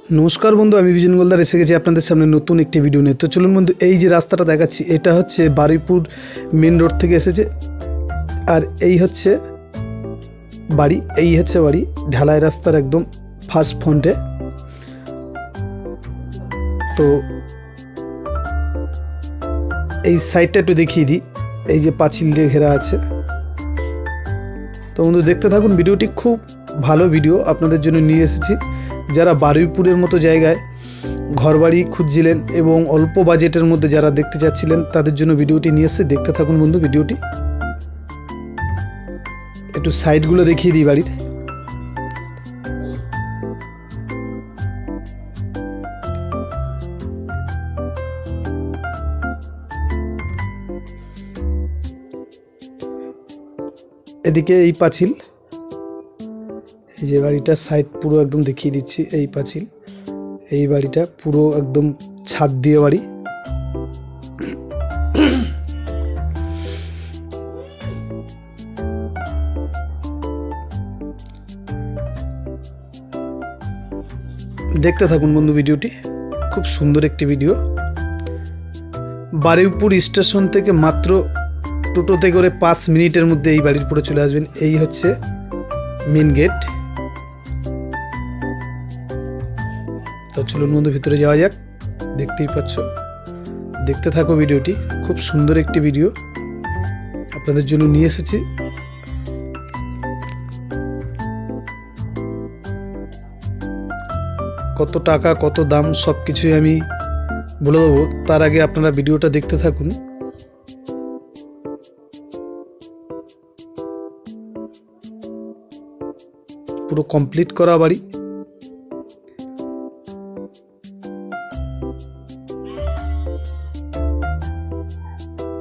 नमस्कार बंधु आमी विजन गोलदार एसे गेছি আপনাদের সামনে নতুন একটি ভিডিও নিয়ে। তো চলুন বন্ধু, এই যে রাস্তাটা দেখাচ্ছি এটা হচ্ছে বারুইপুর মেন রোড থেকে এসেছে, আর এই হচ্ছে বাড়ি ঢালাই রাস্তার একদম ফার্স্ট ফ্রন্টে। তো এই সাইডটা একটু দেখিয়ে দিই, এই যে পাঁচিল দিয়ে ঘেরা আছে। তো বন্ধু দেখতে থাকুন ভিডিওটি, খুব ভালো ভিডিও আপনাদের জন্য নিয়ে এসেছি। যারা বারুইপুরের মতো জায়গায় ঘরবাড়ি খুঁজছিলেন এবং অল্প বাজেটের মধ্যে যারা দেখতে চাচ্ছিলেন তাদের জন্য ভিডিওটি নিয়ে এসে দেখতে থাকুন বন্ধু। ভিডিওটি একটু সাইডগুলো দেখিয়ে দিই বাড়ির। এদিকে এই পাঁচিল, এই যে বাড়িটা সাইড পুরো একদম দেখিয়ে দিচ্ছি। এই পাঁচিল, এই বাড়িটা পুরো একদম ছাদ দিয়ে বাড়ি। দেখতে থাকুন বন্ধু ভিডিওটি, খুব সুন্দর একটি ভিডিও। বারুইপুর স্টেশন থেকে মাত্র টোটোতে করে 5 মিনিটের মধ্যে এই বাড়ির পুরো চলে আসবেন। এই হচ্ছে মেন গেট। তো চলুন বন্ধু ভিতরে যাওয়া যাক। দেখতেই পাচ্ছ, দেখতে থাকো ভিডিওটি, খুব সুন্দর একটি ভিডিও আপনাদের জন্য নিয়ে এসেছি। কত টাকা কত দাম সব কিছুই আমি বলে দেবো, তার আগে আপনারা ভিডিওটা দেখতে থাকুন। পুরো কমপ্লিট করা বাড়ি।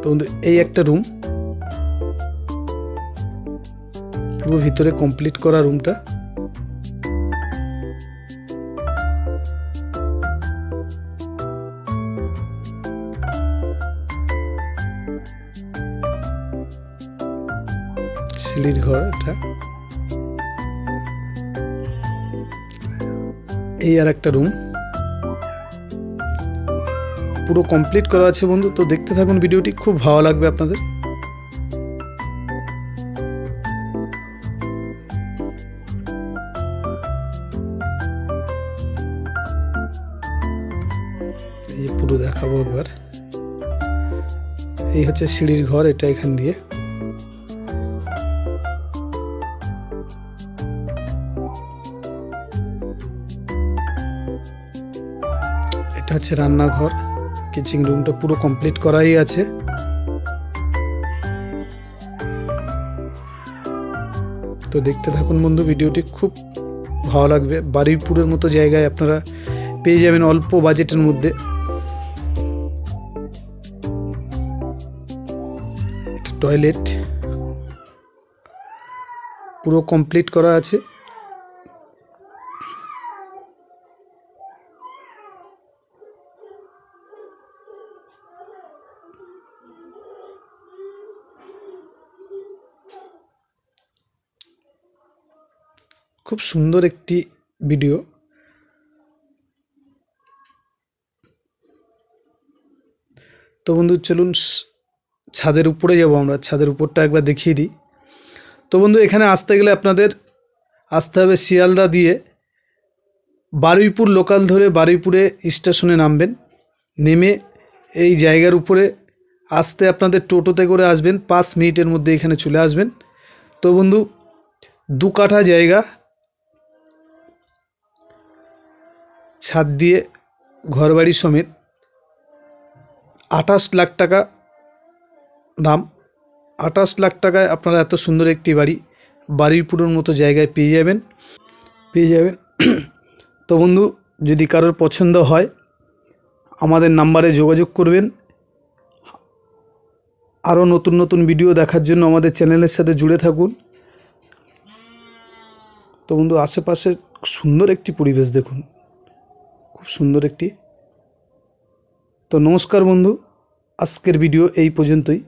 তো এই একটা রুম, পুরো ভিতরে কমপ্লিট করা রুমটা। সিঁড়ির ঘর এটা। এই আর একটা রুম পুরো কমপ্লিট করা আছে বন্ধু। তো দেখতে থাকুন ভিডিওটি, খুব ভালো লাগবে আপনাদের। এই পুরো দেখাবো একবার। এই হচ্ছে সিঁড়ির ঘর, এটা এখান দিয়ে। এটা হচ্ছে রান্নাঘর, কিচেন রুমটা পুরো কমপ্লিট করাই আছে। তো দেখতে থাকুন বন্ধু ভিডিওটি, খুব ভালো লাগবে। বারুইপুরের মতো জায়গায় আপনারা পেয়ে যাবেন অল্প বাজেটের মধ্যে। এটা টয়লেট পুরো কমপ্লিট করা আছে। খুব সুন্দর একটি ভিডিও। তো বন্ধু চলুন ছাদের উপরে যাব আমরা, ছাদের উপরটা একবার দেখিয়ে দিই। তো বন্ধু এখানে আসতে গেলে আপনাদের আসতে হবে শিয়ালদা দিয়ে, বারুইপুর লোকাল ধরে বারুইপুরে স্টেশনে নামবেন। নেমে এই জায়গার উপরে আসতে আপনাদের টোটোতে করে আসবেন, 5 মিনিটের মধ্যে এখানে চলে আসবেন। তো বন্ধু 2 কাঠা জায়গা, ছাদ দিয়ে ঘরবাড়ি সমেত, 28 লাখ টাকা দাম। 28 লাখ টাকায় আপনারা এত সুন্দর একটি বাড়ি বারুইপুরের মতো জায়গায় পেয়ে যাবেন। তো বন্ধু যদি কারোর পছন্দ হয় আমাদের নাম্বারে যোগাযোগ করবেন। আরও নতুন নতুন ভিডিও দেখার জন্য আমাদের চ্যানেলের সাথে জুড়ে থাকুন। তো বন্ধু আশেপাশে সুন্দর একটি পরিবেশ দেখুন, খুব সুন্দর একটি। তো নমস্কার বন্ধু, আজকের ভিডিও এই পর্যন্তই।